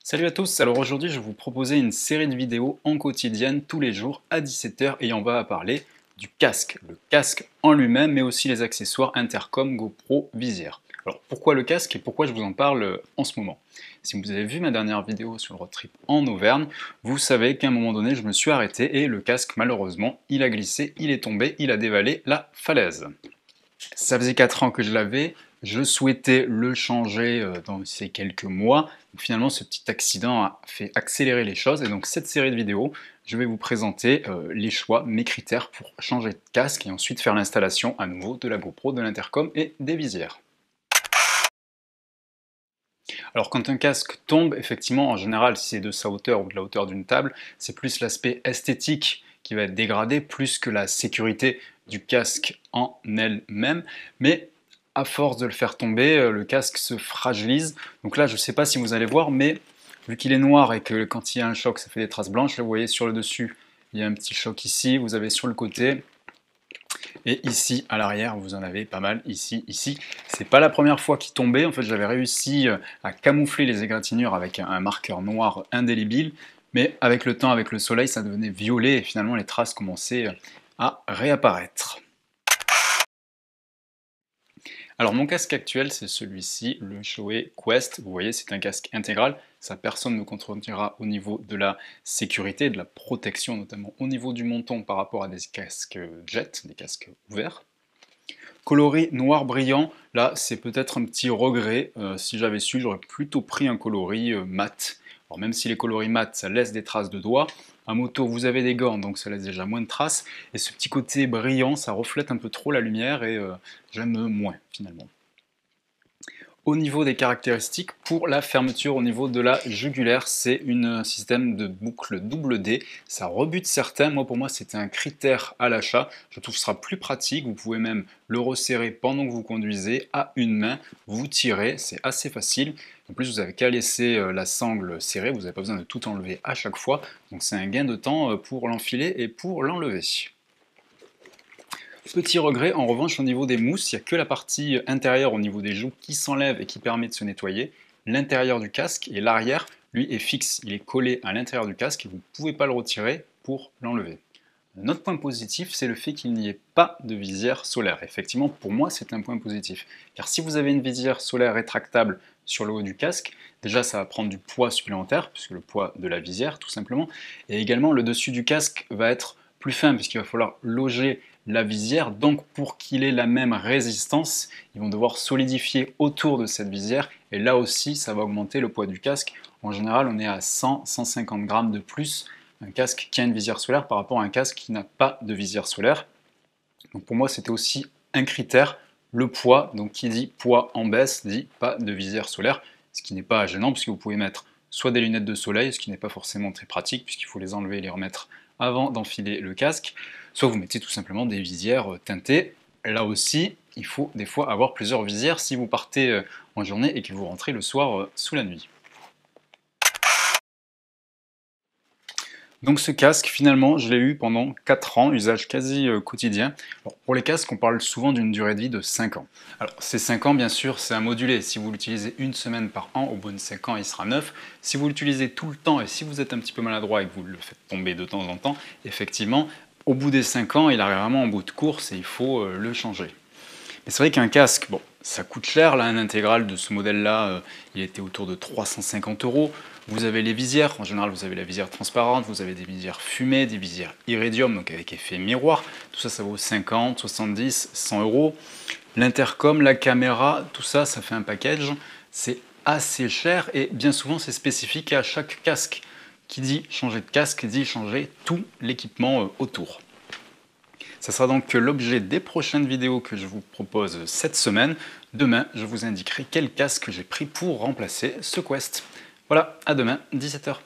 Salut à tous, alors aujourd'hui je vais vous proposer une série de vidéos en quotidienne tous les jours à 17 h et on va parler du casque. Le casque en lui-même mais aussi les accessoires intercom, GoPro, visière. Alors pourquoi le casque et pourquoi je vous en parle en ce moment? Si vous avez vu ma dernière vidéo sur le road trip en Auvergne, vous savez qu'à un moment donné je me suis arrêté et le casque malheureusement il a glissé, il est tombé, il a dévalé la falaise. Ça faisait 4 ans que je l'avais, je souhaitais le changer dans ces quelques mois. Finalement, ce petit accident a fait accélérer les choses et donc cette série de vidéos, je vais vous présenter les choix, mes critères pour changer de casque et ensuite faire l'installation à nouveau de la GoPro, de l'intercom et des visières. Alors quand un casque tombe, effectivement, en général, si c'est de sa hauteur ou de la hauteur d'une table, c'est plus l'aspect esthétique qui va être dégradé, plus que la sécurité du casque en elle-même. Mais à force de le faire tomber, le casque se fragilise. Donc là, je ne sais pas si vous allez voir, mais vu qu'il est noir et que quand il y a un choc, ça fait des traces blanches, là, vous voyez sur le dessus, il y a un petit choc ici, vous avez sur le côté, et ici, à l'arrière, vous en avez pas mal, ici, ici. C'est pas la première fois qu'il tombait, en fait j'avais réussi à camoufler les égratignures avec un marqueur noir indélébile, mais avec le temps, avec le soleil, ça devenait violet et finalement les traces commençaient à réapparaître. Alors mon casque actuel c'est celui-ci, le Shoei Quest, vous voyez c'est un casque intégral, ça personne ne contredira au niveau de la sécurité, de la protection notamment au niveau du menton par rapport à des casques jet, des casques ouverts. Coloris noir brillant, là c'est peut-être un petit regret, si j'avais su j'aurais plutôt pris un coloris mat. Alors même si les coloris mat ça laisse des traces de doigts, à moto vous avez des gants donc ça laisse déjà moins de traces, et ce petit côté brillant ça reflète un peu trop la lumière et j'aime moins finalement. Au niveau des caractéristiques, pour la fermeture au niveau de la jugulaire, c'est un système de boucle double D. Ça rebute certains, moi pour moi c'était un critère à l'achat. Je trouve que ce sera plus pratique, vous pouvez même le resserrer pendant que vous conduisez à une main, vous tirez, c'est assez facile. En plus vous avez qu'à laisser la sangle serrée, vous n'avez pas besoin de tout enlever à chaque fois. Donc c'est un gain de temps pour l'enfiler et pour l'enlever. Petit regret, en revanche, au niveau des mousses, il n'y a que la partie intérieure au niveau des joues qui s'enlève et qui permet de se nettoyer. L'intérieur du casque et l'arrière, lui, est fixe. Il est collé à l'intérieur du casque et vous ne pouvez pas le retirer pour l'enlever. Un autre point positif, c'est le fait qu'il n'y ait pas de visière solaire. Effectivement, pour moi, c'est un point positif. Car si vous avez une visière solaire rétractable sur le haut du casque, déjà ça va prendre du poids supplémentaire, puisque le poids de la visière, tout simplement. Et également, le dessus du casque va être plus fin, puisqu'il va falloir loger la visière. Donc, pour qu'il ait la même résistance, ils vont devoir solidifier autour de cette visière. Et là aussi, ça va augmenter le poids du casque. En général, on est à 100-150 grammes de plus un casque qui a une visière solaire par rapport à un casque qui n'a pas de visière solaire. Donc pour moi, c'était aussi un critère, le poids. Donc qui dit poids en baisse dit pas de visière solaire, ce qui n'est pas gênant puisque vous pouvez mettre soit des lunettes de soleil, ce qui n'est pas forcément très pratique puisqu'il faut les enlever et les remettre avant d'enfiler le casque, soit vous mettez tout simplement des visières teintées. Là aussi, il faut des fois avoir plusieurs visières si vous partez en journée et que vous rentrez le soir sous la nuit. Donc ce casque, finalement, je l'ai eu pendant 4 ans, usage quasi quotidien. Alors, pour les casques, on parle souvent d'une durée de vie de 5 ans. Alors ces 5 ans, bien sûr, c'est à moduler. Si vous l'utilisez une semaine par an, au bout de 5 ans, il sera neuf. Si vous l'utilisez tout le temps et si vous êtes un petit peu maladroit et que vous le faites tomber de temps en temps, effectivement, au bout des 5 ans, il arrive vraiment en bout de course et il faut le changer. Mais c'est vrai qu'un casque, bon, ça coûte cher, là, un intégral de ce modèle-là, il était autour de 350 €. Vous avez les visières, en général vous avez la visière transparente, vous avez des visières fumées, des visières iridium, donc avec effet miroir, tout ça, ça vaut 50, 70, 100 €. L'intercom, la caméra, tout ça, ça fait un package, c'est assez cher et bien souvent c'est spécifique à chaque casque. Qui dit changer de casque dit changer tout l'équipement autour. Ça sera donc l'objet des prochaines vidéos que je vous propose cette semaine. Demain, je vous indiquerai quel casque j'ai pris pour remplacer ce Quest. Voilà, à demain, 17 h.